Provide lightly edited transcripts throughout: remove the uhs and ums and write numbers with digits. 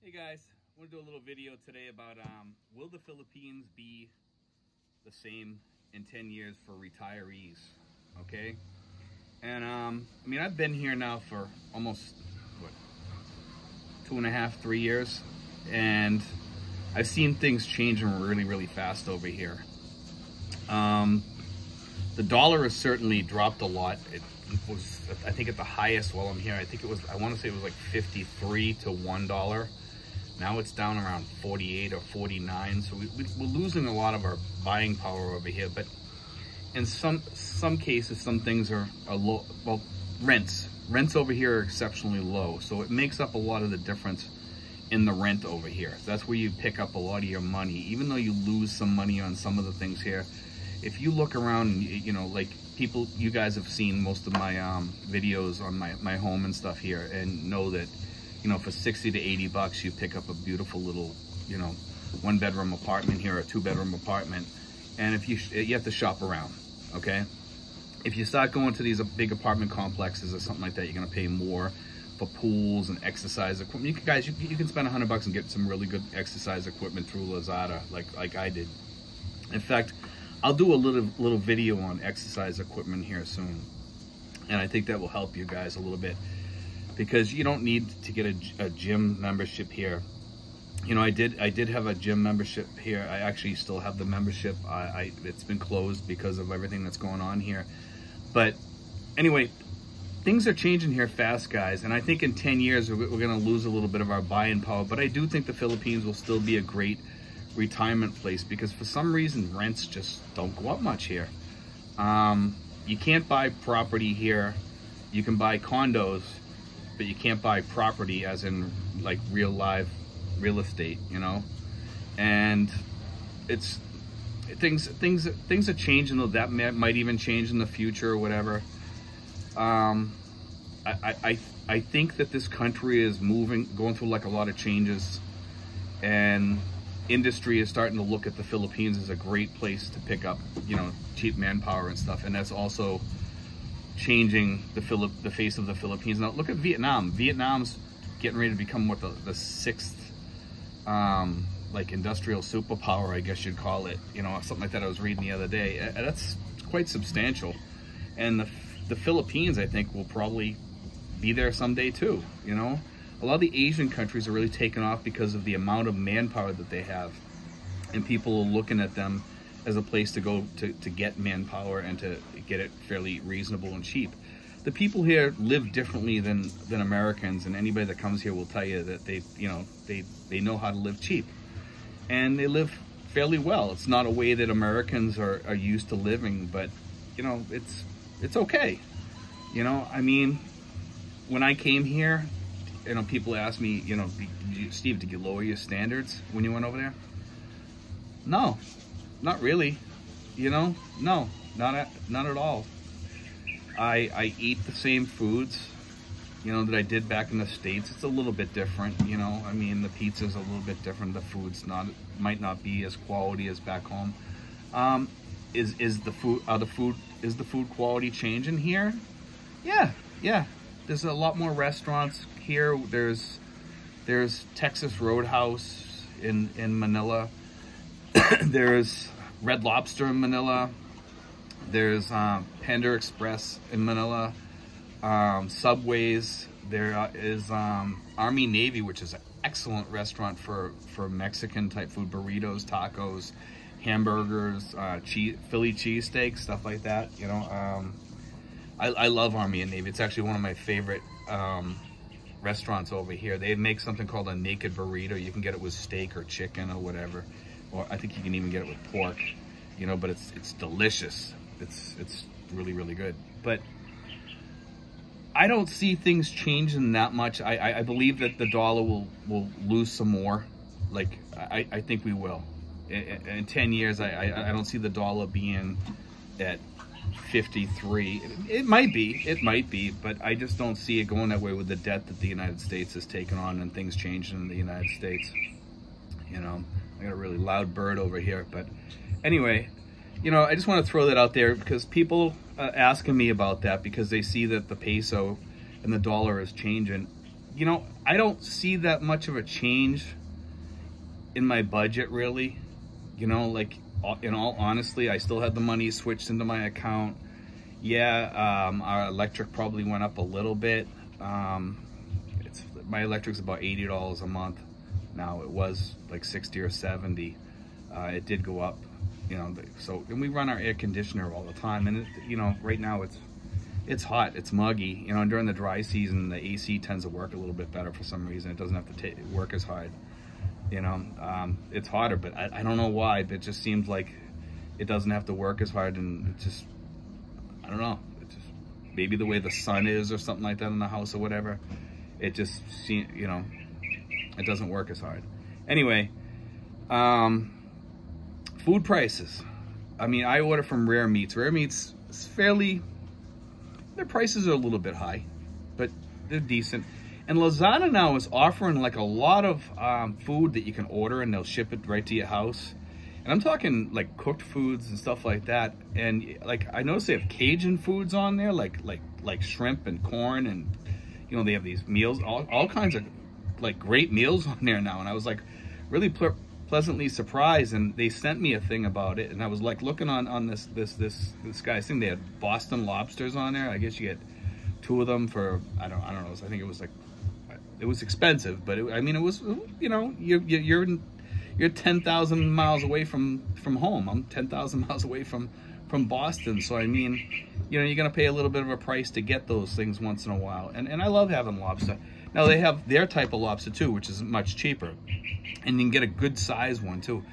Hey guys, I want to do a little video today about will the Philippines be the same in 10 years for retirees, okay? And I mean, I've been here now for almost, what, 2.5, 3 years, and I've seen things changing really, really fast over here. The dollar has certainly dropped a lot. It was, I think, at the highest while I'm here, I think it was, I want to say it was like 53 to $1. Now it's down around 48 or 49, so we're losing a lot of our buying power over here. But in some cases, some things are low. Well, rents over here are exceptionally low, so it makes up a lot of the difference in the rent over here. That's where you pick up a lot of your money, even though you lose some money on some of the things here. If you look around, you know, like people, you guys have seen most of my videos on my home and stuff here, and know that, you know, for 60 to 80 bucks, you pick up a beautiful little, you know, 1-bedroom apartment here, or a 2-bedroom apartment. And if you have to shop around, okay? If you start going to these big apartment complexes or something like that, you're gonna pay more for pools and exercise equipment. You can spend $100 and get some really good exercise equipment through Lazada, like I did. In fact, I'll do a little video on exercise equipment here soon, and I think that will help you guys a little bit, because you don't need to get a gym membership here. You know, I did have a gym membership here. I actually still have the membership. It's been closed because of everything that's going on here. But anyway, things are changing here fast, guys. And I think in 10 years, we're gonna lose a little bit of our buying power. But I do think the Philippines will still be a great retirement place, because for some reason, rents just don't go up much here. You can't buy property here. You can buy condos, but you can't buy property as in like real estate, you know. And it's things are changing, though. That might even change in the future or whatever. I think that this country is going through like a lot of changes, and industry is starting to look at the Philippines as a great place to pick up, you know, cheap manpower and stuff. And that's also changing the face of the Philippines. Now look at Vietnam. Vietnam's getting ready to become what, the sixth like industrial superpower, I guess you'd call it, you know, something like that I was reading the other day. That's quite substantial. And the Philippines, I think, will probably be there someday too, you know. A lot of the Asian countries are really taking off because of the amount of manpower that they have, and people are looking at them as a place to go to get manpower and to get it fairly reasonable and cheap. The people here live differently than Americans, and anybody that comes here will tell you that they know how to live cheap, and they live fairly well. It's not a way that Americans are used to living, but you know, it's okay. You know, I mean, when I came here, you know, people ask me, you know, Steve, did you lower your standards when you went over there? No, not really. You know, no, not at all. I eat the same foods, you know, that I did back in the States. It's a little bit different, you know. I mean, the pizza's a little bit different. The food's might not be as quality as back home. Is the food quality changing here? Yeah. There's a lot more restaurants here. There's Texas Roadhouse in Manila. There's Red Lobster in Manila. There's Panda Express in Manila. Subways. There is Army Navy, which is an excellent restaurant for Mexican type food, burritos, tacos, hamburgers, Philly cheesesteaks, stuff like that. You know, I love Army and Navy. It's actually one of my favorite restaurants over here. They make something called a naked burrito. You can get it with steak or chicken or whatever, or I think you can even get it with pork. You know, but it's delicious. It's really, really good. But I don't see things changing that much. I believe that the dollar will lose some more. Like I think we will. In 10 years, I don't see the dollar being at 53. It might be, but I just don't see it going that way with the debt that the United States has taken on and things changing in the United States. You know, I got a really loud bird over here, but anyway, you know, I just want to throw that out there because people are asking me about that, because they see that the peso and the dollar is changing. you know, I don't see that much of a change in my budget, really. You know, like, in all honesty, I still had the money switched into my account. Yeah, our electric probably went up a little bit. My electric's about $80 a month. Now it was like 60 or 70. It did go up, you know, so, and we run our air conditioner all the time, and it, you know, right now it's hot, it's muggy, you know, and during the dry season, the AC tends to work a little bit better for some reason. It doesn't have to work as hard, you know. It's hotter, but I don't know why, but it just seems like it doesn't have to work as hard, and it just, I don't know, it's just maybe the way the sun is or something like that in the house or whatever. It just seems, you know, it doesn't work as hard. Anyway, food prices. I mean, I order from Rare Meats. Rare Meats is fairly, their prices are a little bit high, but they're decent. And Lazada now is offering like a lot of food that you can order, and they'll ship it right to your house. And I'm talking like cooked foods and stuff like that. And like, I noticed they have Cajun foods on there, like shrimp and corn, and you know, they have these meals, all kinds of like great meals on there now. And I was like really pleasantly surprised, and they sent me a thing about it, and I was like looking on this guy's thing. They had Boston lobsters on there. I guess you get 2 of them for, I don't know, I think it was like, it was expensive, but I mean, it was, you know, you're 10,000 miles away from home. I'm 10,000 miles away from Boston, so I mean, you know, you're gonna pay a little bit of a price to get those things once in a while. And I love having lobster. Now they have their type of lobster too, which is much cheaper, and you can get a good size one too.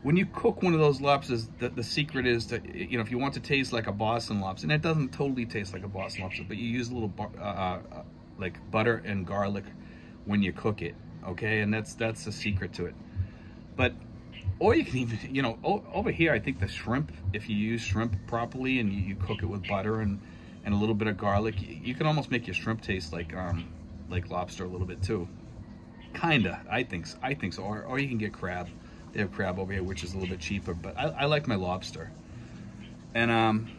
When you cook one of those lobsters, the secret is to, you know, if you want to taste like a Boston lobster, and it doesn't totally taste like a Boston lobster, but you use a little like butter and garlic when you cook it, okay? And that's the secret to it. But, or you can even, you know, over here, I think the shrimp, if you use shrimp properly and you cook it with butter and a little bit of garlic, you can almost make your shrimp taste like lobster a little bit too. Kinda, I think so. Or you can get crab. They have crab over here, which is a little bit cheaper, but I like my lobster. And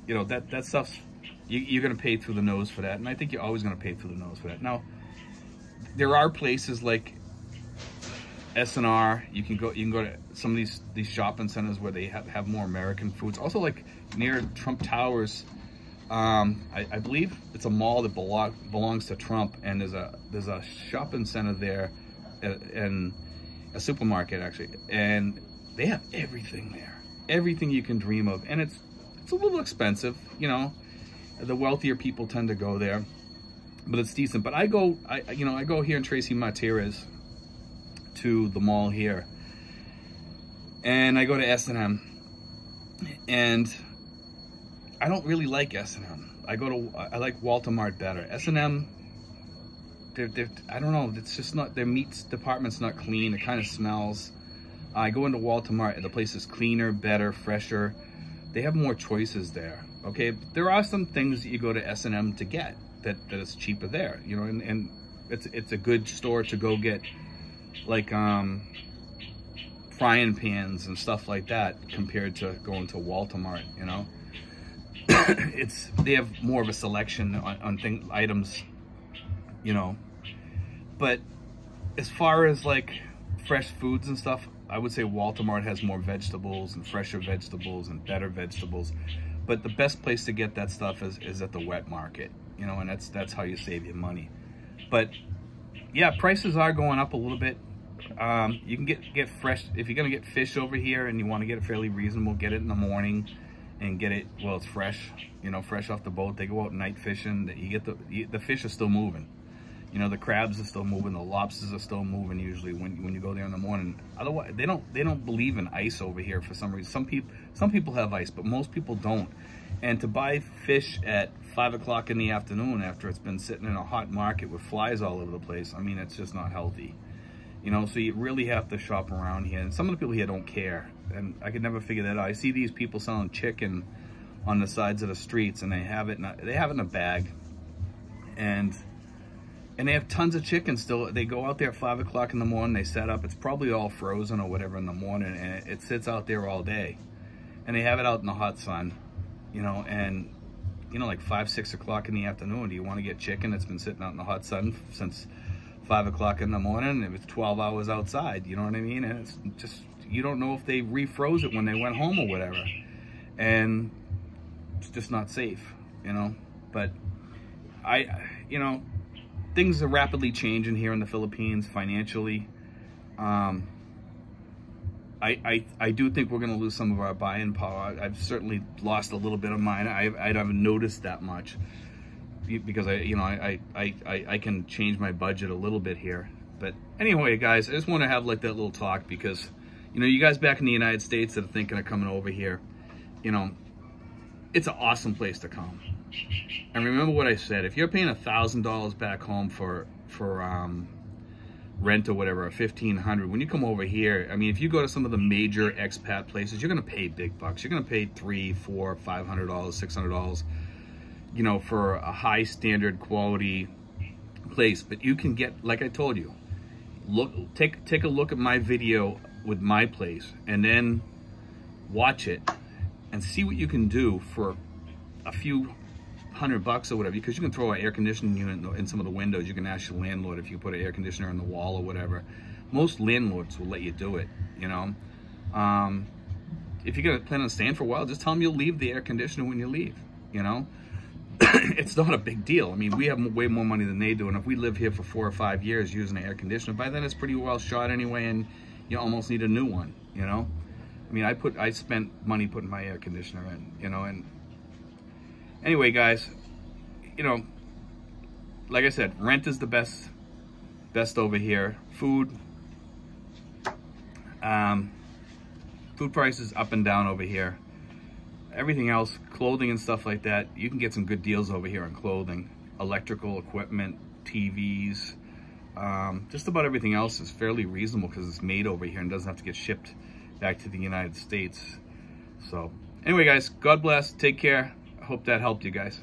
you know, that stuff's, you're gonna pay through the nose for that, and I think you're always gonna pay through the nose for that. Now, there are places like S&R. You can go to some of these shopping centers where they have more American foods. Also, like near Trump Towers, I believe it's a mall that belongs to Trump, and there's a shopping center there, and a supermarket actually, and they have everything there, everything you can dream of, and it's a little expensive, you know. The wealthier people tend to go there, but it's decent. But I go here in Tracy Martirez to the mall here, and I go to S&M, and I don't really like S&M. I like Walter Mart better. S&M, I don't know, it's just not, their meats department's not clean. It kind of smells. I go into Walter Mart, the place is cleaner, better, fresher. They have more choices there, okay? There are some things that you go to S&M to get that is cheaper there, you know, and it's a good store to go get, like frying pans and stuff like that, compared to going to Walter Mart, you know. They have more of a selection on items, you know. But as far as like fresh foods and stuff, I would say Walter Mart has more vegetables and fresher vegetables and better vegetables. But the best place to get that stuff is at the wet market, you know, and that's how you save your money. But yeah, prices are going up a little bit. You can get fresh, if you're gonna get fish over here and you want to get it fairly reasonable, get it in the morning and get it while it's fresh, you know, fresh off the boat. They go out night fishing. You get the fish are still moving. You know, the crabs are still moving, the lobsters are still moving usually when you go there in the morning. Otherwise, they don't believe in ice over here for some reason. Some people have ice, but most people don't. And to buy fish at 5 o'clock in the afternoon after it's been sitting in a hot market with flies all over the place, I mean, it's just not healthy. You know, so you really have to shop around here. And some of the people here don't care. And I could never figure that out. I see these people selling chicken on the sides of the streets, and they have it in a bag. And they have tons of chicken still. They go out there at 5 o'clock in the morning, they set up. It's probably all frozen or whatever in the morning, and it sits out there all day. And they have it out in the hot sun, you know, and, you know, like 5, 6 o'clock in the afternoon, do you want to get chicken that's been sitting out in the hot sun since 5 o'clock in the morning, if it's 12 hours outside, you know what I mean? And it's just, you don't know if they refroze it when they went home or whatever. And it's just not safe, you know? But you know, things are rapidly changing here in the Philippines financially. I do think we're going to lose some of our buying power. I've certainly lost a little bit of mine. I haven't noticed that much because I can change my budget a little bit here. But anyway, guys, I just want to have like that little talk because, you know, you guys back in the United States that are thinking of coming over here, you know, it's an awesome place to come. And remember what I said, if you're paying $1,000 back home for rent or whatever, or $1,500, when you come over here, I mean, if you go to some of the major expat places, you're gonna pay big bucks. You're gonna pay $300, $400, $500, $600, you know, for a high standard quality place. But you can get, like I told you, take a look at my video with my place and then watch it and see what you can do for a few $100 or whatever, because you can throw an air conditioning unit in some of the windows. You can ask your landlord if you put an air conditioner on the wall or whatever. Most landlords will let you do it, you know. If you're gonna plan on staying for a while, just tell them you'll leave the air conditioner when you leave, you know. It's not a big deal. I mean, we have way more money than they do, and if we live here for 4 or 5 years using an air conditioner, by then it's pretty well shot anyway, and you almost need a new one, you know. I mean, I spent money putting my air conditioner in, you know. And anyway, guys, you know, like I said, rent is the best over here. Food prices up and down over here. Everything else, clothing and stuff like that, you can get some good deals over here on clothing, electrical equipment, TVs, just about everything else is fairly reasonable because it's made over here and doesn't have to get shipped back to the United States. So anyway, guys, God bless, take care. I hope that helped you guys.